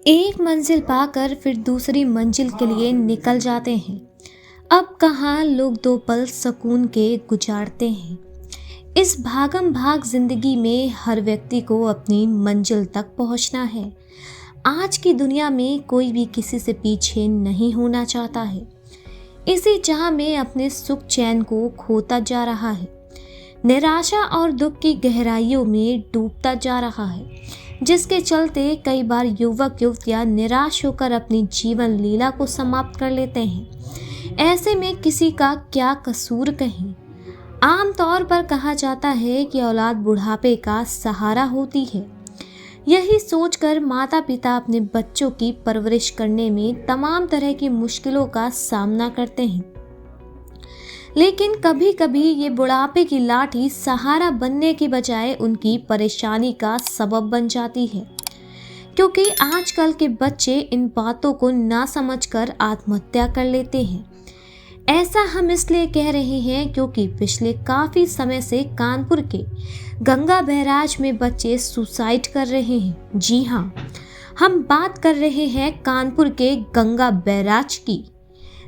एक मंजिल पाकर फिर दूसरी मंजिल के लिए निकल जाते हैं। अब कहाँ लोग दो पल सुकून के गुजारते हैं। इस भागम भाग जिंदगी में हर व्यक्ति को अपनी मंजिल तक पहुंचना है। आज की दुनिया में कोई भी किसी से पीछे नहीं होना चाहता है। इसी चाह में अपने सुख चैन को खोता जा रहा है, निराशा और दुख की गहराइयों में डूबता जा रहा है, जिसके चलते कई बार युवक युवतियां निराश होकर अपनी जीवन लीला को समाप्त कर लेते हैं। ऐसे में किसी का क्या कसूर कहें। आमतौर पर कहा जाता है कि औलाद बुढ़ापे का सहारा होती है। यही सोचकर माता पिता अपने बच्चों की परवरिश करने में तमाम तरह की मुश्किलों का सामना करते हैं, लेकिन कभी कभी ये बुढ़ापे की लाठी सहारा बनने की बजाय उनकी परेशानी का सबब बन जाती है, क्योंकि आजकल के बच्चे इन बातों को ना समझकर आत्महत्या कर लेते हैं। ऐसा हम इसलिए कह रहे हैं क्योंकि पिछले काफ़ी समय से कानपुर के गंगा बैराज में बच्चे सुसाइड कर रहे हैं। जी हाँ, हम बात कर रहे हैं कानपुर के गंगा बैराज की,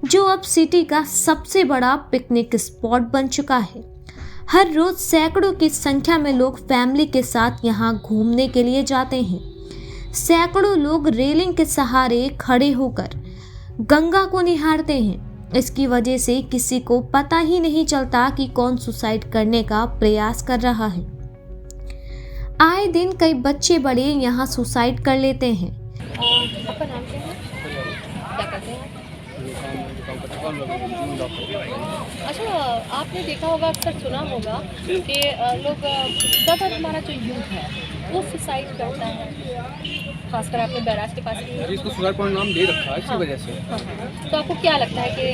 जो अब सिटी का सबसे बड़ा पिकनिक स्पॉट बन चुका है। हर रोज सैकड़ों की संख्या में लोग फैमिली के साथ यहाँ घूमने के लिए जाते हैं। सैकड़ों लोग रेलिंग के सहारे खड़े होकर गंगा को निहारते हैं। इसकी वजह से किसी को पता ही नहीं चलता कि कौन सुसाइड करने का प्रयास कर रहा है। आए दिन कई बच्चे बड़े यहाँ सुसाइड कर लेते हैं। आपका नाम क्या है? क्या करते हैं? अच्छा, आपने देखा होगा, अक्सर सुना होगा कि लोग ज़्यादातर हमारा जो यूथ है वो सुसाइड करता है, खासकर आपने बैराज के पास अभी इसको सुसाइड पॉइंट नाम दे रखा है इसी वजह से। तो आपको क्या लगता है कि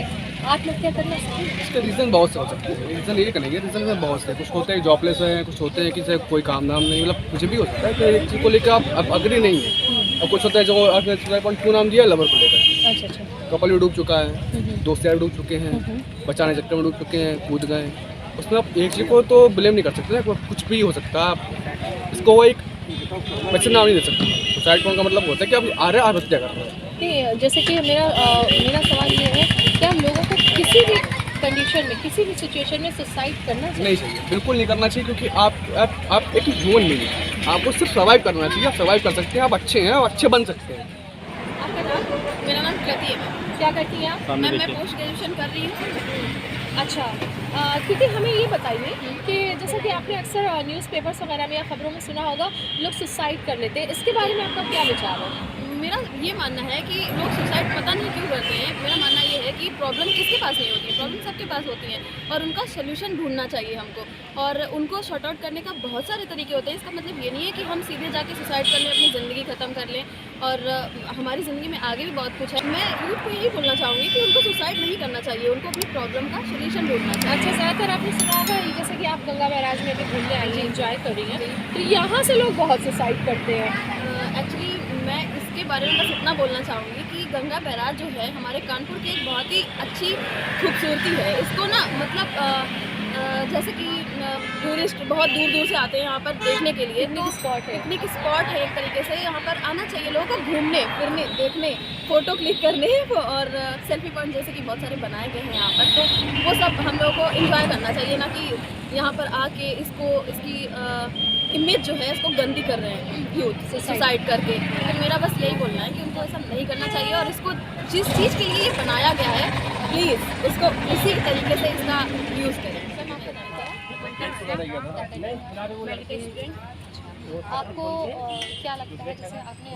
आत्महत्या करना सही है? इसके रीज़न बहुत से हो सकते हैं। रीज़न ये करेंगे, रीज़न में बहुत से, कुछ होते हैं जॉबलेस हैं, कुछ होते हैं कि कोई काम धाम नहीं, मतलब कुछ भी हो सकता है कि एक चीज़ को लेकर आप अब अग्री नहीं है। और कुछ होता है जो आपने सुसाइड पॉइंट क्यों नाम दिया, लवर को लेकर। अच्छा अच्छा। कपल भी डूब चुका है, दोस्त यार डूब चुके हैं, बचाने चक्कर में डूब चुके हैं, कूद गए। उसमें आप एक चीज़ को तो ब्लेम नहीं कर सकते ना, कुछ भी हो सकता है। आप इसको एक वैसे नाम नहीं दे सकते। सुसाइड पॉइंट का मतलब होता है कि आप आत्महत्या कर रहे हैं। नहीं, जैसे कि मेरा सवाल ये है, क्या लोगों को किसी भी कंडीशन में, किसी भी सिचुएशन में सुसाइड करना चाहिए? नहीं चाहिए, बिल्कुल नहीं करना चाहिए, क्योंकि आप एक ह्यूमन बीइंग हैं। आपको सिर्फ सर्वाइव करना चाहिए। आप सर्वाइव कर सकते हैं, आप अच्छे हैं, आप अच्छे बन सकते हैं। आपका नाम? मेरा नाम कृति है। क्या करती हैं आप? मैं पोस्ट ग्रेजुएशन कर रही हूँ। अच्छा, क्योंकि हमें ये बताइए कि जैसा कि आपने अक्सर न्यूज़पेपर्स वगैरह में या खबरों में सुना होगा, लोग सुसाइड कर लेते हैं। इसके बारे में आपका क्या विचार है? मेरा ये मानना है कि लोग सुसाइड पता नहीं क्यों करते हैं। मेरा मानना ये है कि प्रॉब्लम किसके पास नहीं होती है, प्रॉब्लम सबके पास होती है और उनका सोल्यूशन ढूंढना चाहिए हमको। और उनको शॉर्ट आउट करने का बहुत सारे तरीके होते हैं। इसका मतलब ये नहीं है कि हम सीधे जाके सुसाइड कर लें, अपनी ज़िंदगी ख़त्म कर लें। और हमारी ज़िंदगी में आगे भी बहुत कुछ है। मैं यूथ को यही बोलना चाहूँगी कि उनको सुसाइड नहीं करना चाहिए, उनको अपनी प्रॉब्लम का सोल्यूशन ढूंढना चाहिए। अच्छा, ज़्यादातर आपने सुना होगा, जैसे कि आप गंगा बैराज में भी घूमने आई हैं, इंजॉय कर रही हैं, तो यहाँ से लोग बहुत सुसाइड करते हैं। एक्चुअली मैं इसके बारे में बस इतना बोलना चाहूँगी कि गंगा बैराज जो है हमारे कानपुर की एक बहुत ही अच्छी खूबसूरती है। इसको ना मतलब जैसे कि टूरिस्ट बहुत दूर दूर से आते हैं यहाँ पर देखने के लिए। तो पिकनिक स्पॉट है एक तरीके से। यहाँ पर आना चाहिए लोगों को, घूमने फिरने, देखने, फ़ोटो क्लिक करने और सेल्फी पॉइंट जैसे कि बहुत सारे बनाए गए हैं यहाँ पर। तो वो सब हम लोगों को एंजॉय करना चाहिए, ना कि यहाँ पर आके इसकी इमेज जो है इसको गंदी कर रहे हैं यूथ सुसाइड करके। तो मेरा बस यही बोलना है कि उनको ऐसा नहीं करना चाहिए और इसको जिस चीज़ के लिए ये बनाया गया है, प्लीज़ उसको उसी तरीके से इसका यूज़ करें। आपको क्या लगता है, जैसे आपने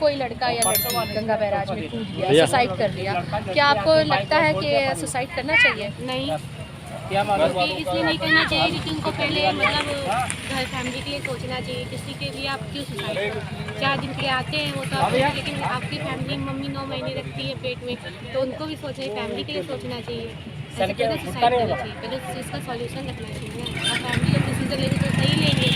कोई लड़का या लड़की गंगा बैराज में कूद गया, सुसाइड कर लिया, क्या आपको लगता है कि सुसाइड करना चाहिए? नहीं, क्योंकि इसलिए नहीं करना चाहिए क्योंकि उनको पहले मतलब घर फैमिली के लिए सोचना चाहिए। किसी के लिए आप क्यों सुसाइड करो? 4 दिन के लिए आते हैं वो तो आप, लेकिन आपकी फैमिली, मम्मी 9 महीने रखती है पेट में, तो उनको भी सोचना, फैमिली के लिए सोचना चाहिए। ऐसे पहले सुसाइड करना चाहिए, पहले उस चीज़ का सॉल्यूशन रखना चाहिए ना। और फैमिली जब डिसीजन लेगी तो सही लेंगे।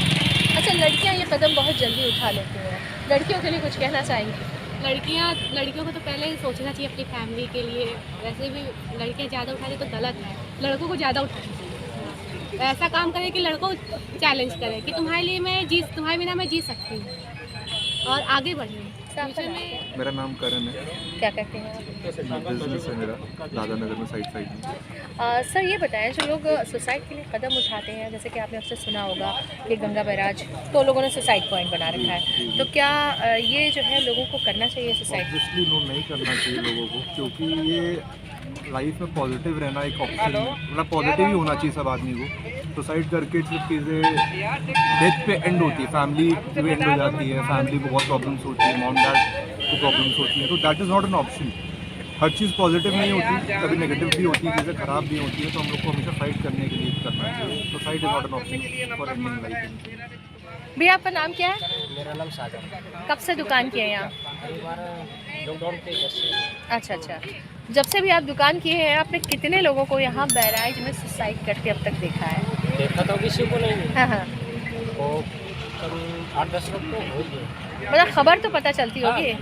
अच्छा, लड़कियाँ ये कदम बहुत जल्दी उठा लेती हैं, लड़कियों के लिए कुछ कहना चाहेंगी? लड़कियों को तो पहले ही सोचना चाहिए अपनी फैमिली के लिए। वैसे भी लड़कियां ज़्यादा उठाती तो गलत है, लड़कों को ज़्यादा उठानी चाहिए। ऐसा काम करे कि लड़कों चैलेंज करे कि तुम्हारे बिना मैं जी सकती हूँ और आगे बढ़ी फ्यूचर में। मेरा नाम करण है। क्या करते हैं आप? बिजनेस है मेरा, दादा नगर में साइड में। सर ये बताएं, जो लोग सुसाइड के लिए कदम उठाते हैं, जैसे कि आपने अक्सर सुना होगा कि गंगा बैराज तो लोगों ने सुसाइड पॉइंट बना रखा है, तो क्या ये जो है लोगों को करना चाहिए सुसाइड? ऑब्वियसली नो नहीं करना चाहिए लोगों को, क्योंकि ये लाइफ में पॉजिटिव रहना एक ऑप्शन, मतलब पॉजिटिव ही होना चाहिए सब आदमी को। सुसाइड करके सब चीज़ें डेथ पे एंड होती है, फैमिली पे एंड हो जाती है, फैमिली को बहुत प्रॉब्लम्स होती है, मॉम डैड को प्रॉब्लम्स होती है, तो that is not an option. Her cheese positive नहीं होती, कभी नेगेटिव भी होती है, चीज़ें ख़राब भी होती है, तो हम लोग को हमेशा फाइट करने के लिए करना चाहिए। Suicide is not an option for ending life. भैया आपका नाम क्या है? मेरा नाम सागर। कब से दुकान किए हैं यहाँ? लॉकडाउन के अच्छा अच्छा, जब से भी आप दुकान किए हैं आपने कितने लोगों को यहाँ बैराज में सुसाइड करते अब तक देखा है? देखा तो किसी को नहीं, हाँ हाँ, वो कम 8-10 लोग तो हो गए। मतलब खबर तो पता चलती होगी।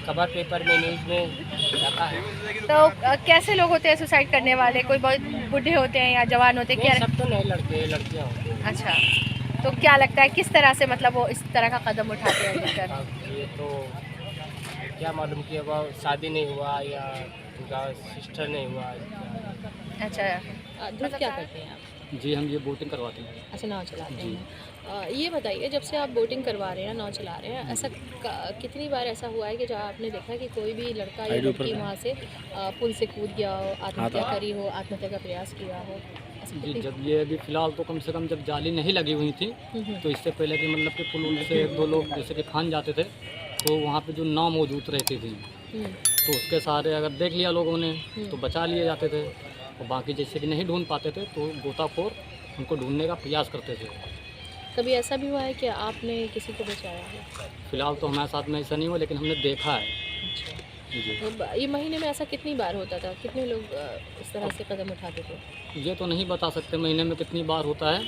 खबर पेपर में न्यूज़ में आता है। तो कैसे लोग होते हैं सुसाइड करने वाले? कोई बहुत बूढ़े होते हैं या जवान होते हैं? नहीं, क्या? सब तो नहीं, लड़के लड़कियाँ होती हैं। अच्छा, तो क्या लगता है किस तरह से मतलब वो इस तरह का कदम उठाते हैं लेकर? अब ये तो क्या मालूम कि अब शादी नहीं हुआ या उनका सिस्टर नहीं हुआ। अच्छा, ध्रुव क्या करते हैं आप? जी हम ये बोटिंग करवाते हैं। अच्छा, नाव चलाते हैं। ये बताइए, जब से आप बोटिंग करवा रहे हैं, नाव चला रहे हैं, ऐसा कितनी बार ऐसा हुआ है कि जहाँ आपने देखा कि कोई भी लड़का या लड़की वहाँ से पुल से कूद गया हो, आत्महत्या करी हो, आत्महत्या का प्रयास किया हो? जी जब ये अभी फ़िलहाल तो कम से कम जब जाली नहीं लगी हुई थी तो इससे पहले भी मतलब कि पुल से 1-2 लोग जैसे कि फान जाते थे, तो वहाँ पे जो नाव मौजूद रहती थी तो उसके सहारे अगर देख लिया लोगों ने तो बचा लिए जाते थे, और बाकी जैसे कि नहीं ढूंढ पाते थे तो गोताखोर उनको ढूंढने का प्रयास करते थे। कभी ऐसा भी हुआ है कि आपने किसी को बचाया है? फ़िलहाल तो हमारे साथ में ऐसा नहीं हुआ, लेकिन हमने देखा है। जी तो ये महीने में ऐसा कितनी बार होता था? कितने लोग इस तरह से कदम उठाते थे? ये तो नहीं बता सकते महीने में कितनी बार होता है,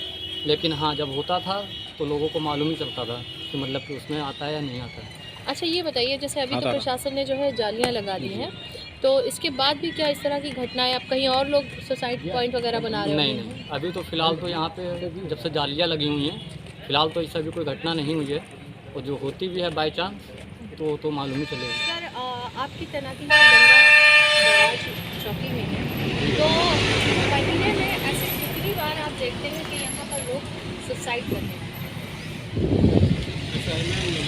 लेकिन हाँ जब होता था तो लोगों को मालूम ही चलता था कि मतलब कि उसमें आता है या नहीं आता है। अच्छा, ये बताइए, जैसे अभी तो प्रशासन ने जो है जालियाँ लगा दी हैं, तो इसके बाद भी क्या इस तरह की घटनाएं, आप कहीं और लोग सुसाइड पॉइंट वगैरह बना रहे हो? नहीं, अभी तो फ़िलहाल तो यहाँ पे जब से जालियाँ लगी हुई हैं फ़िलहाल तो इससे भी कोई घटना नहीं हुई है, और जो होती भी है बाई चांस तो मालूम ही चलेगी। सर, आपकी तैनाती में गंगा बैराज चौकी में है, तो महीने में ऐसे कितनी बार आप देखते हैं कि यहाँ पर लोग सुसाइड करते हैं?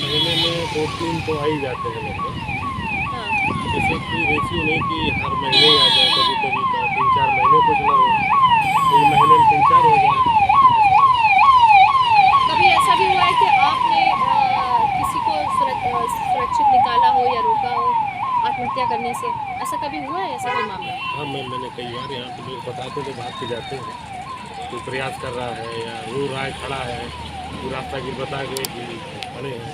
महीने में 2-3 तो आ ही जाते हैं लोग। हाँ, जैसे कि रेशियो नहीं कि हर महीने ही आ जाए, कभी कभी 3-4 महीने कुछ ना हो, तो महीने में 3-4 हो जाए। कभी ऐसा भी हुआ है कि आपने किसी को सुरक्षित निकाला हो या रोका हो आत्महत्या करने से? ऐसा कभी हुआ है, ऐसा कोई मामला? हाँ, मैंने कई बार यहाँ पे लोग बताते तो भाग के जाते हैं, कोई प्रयास कर रहा है या रो रहा है, खड़ा है, वो रास्ता की बता गए कि खड़े हैं,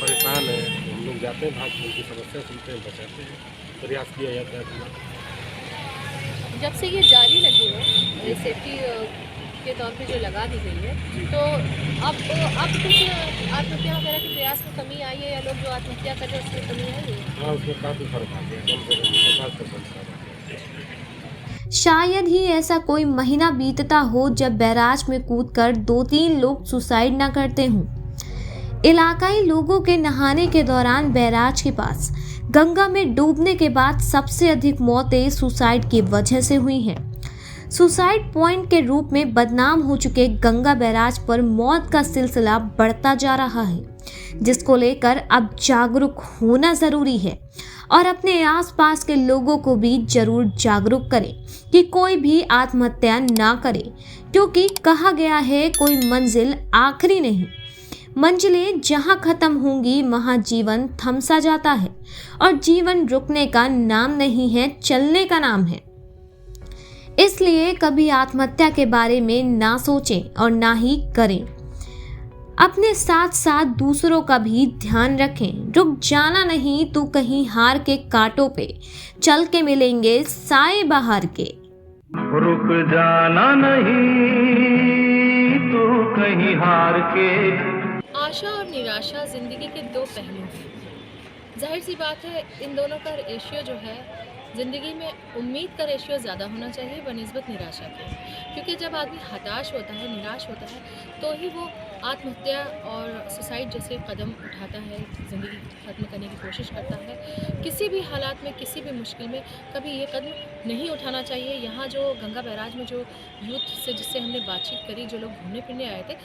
परेशान है, हम लोग जाते हैं, भाग के उनकी समस्या सुनते हैं, बचाते हैं, प्रयास किया जाता है। जब से ये जाली लगी है, सेफ्टी के तौर पे जो लगा दी गई है, तो अब कुछ आत्महत्या वगैरह के प्रयास में कमी आई है, या लोग जो आत्महत्या कर रहे हैं उसमें कमी आई है? हाँ, उसमें काफ़ी फर्क आ गया, कम से कम 50% का। शायद ही ऐसा कोई महीना बीतता हो जब बैराज में कूदकर 2-3 लोग सुसाइड न करते हों। इलाकाई लोगों के नहाने के दौरान बैराज के पास गंगा में डूबने के बाद सबसे अधिक मौतें सुसाइड की वजह से हुई हैं। सुसाइड पॉइंट के रूप में बदनाम हो चुके गंगा बैराज पर मौत का सिलसिला बढ़ता जा रहा है, जिसको लेकर अब जागरूक होना जरूरी है, और अपने आसपास के लोगों को भी जरूर जागरूक करें कि कोई भी आत्महत्या ना करे, क्योंकि कहा गया है कोई मंजिल आखिरी नहीं, मंजिलें जहां खत्म होंगी वहां जीवन थम सा जाता है, और जीवन रुकने का नाम नहीं है, चलने का नाम है। इसलिए कभी आत्महत्या के बारे में ना सोचें और ना ही करें। अपने साथ साथ दूसरों का भी ध्यान रखें। रुक जाना नहीं तो कहीं हार के कांटों पे चल के मिलेंगे साए बहार के। रुक जाना नहीं तो कहीं हार के। आशा और निराशा ज़िंदगी के दो पहलू हैं। जाहिर सी बात है, इन दोनों का रेशियो जो है ज़िंदगी में उम्मीद का रेशियो ज़्यादा होना चाहिए बनिस्बत निराशा के, क्योंकि जब आदमी हताश होता है, निराश होता है, तो ही वो आत्महत्या और सुसाइड जैसे कदम उठाता है, ज़िंदगी ख़त्म करने की कोशिश करता है। किसी भी हालात में, किसी भी मुश्किल में कभी ये कदम नहीं उठाना चाहिए। यहाँ जो गंगा बैराज में जो यूथ से जिससे हमने बातचीत करी, जो लोग घूमने फिरने आए थे,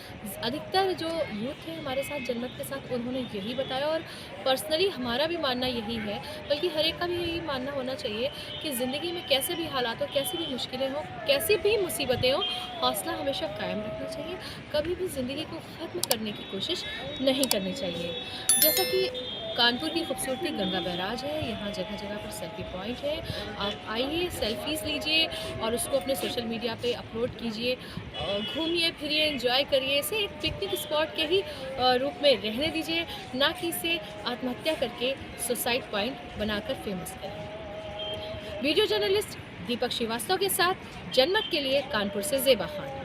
अधिकतर जो यूथ थे हमारे साथ, जनमत के साथ, उन्होंने यही बताया। और पर्सनली हमारा भी मानना यही है, बल्कि हर एक का भी यही मानना होना चाहिए कि ज़िंदगी में कैसे भी हालात हो, कैसी भी मुश्किलें हों, कैसी भी मुसीबतें हों, हौसला हमेशा कायम रखना चाहिए। कभी भी ज़िंदगी को ख़त्म करने की कोशिश नहीं करनी चाहिए। जैसा कि कानपुर की खूबसूरती गंगा बैराज है, यहाँ जगह जगह पर सेल्फी पॉइंट है। आप आइए, सेल्फीज़ लीजिए और उसको अपने सोशल मीडिया पे अपलोड कीजिए। घूमिए फिरिए, एंजॉय करिए, इसे एक पिकनिक स्पॉट के ही रूप में रहने दीजिए, ना कि इसे आत्महत्या करके सुसाइड पॉइंट बनाकर फेमस करें। वीडियो जर्नलिस्ट दीपक श्रीवास्तव के साथ जनमत के लिए कानपुर से ज़ेबा खान।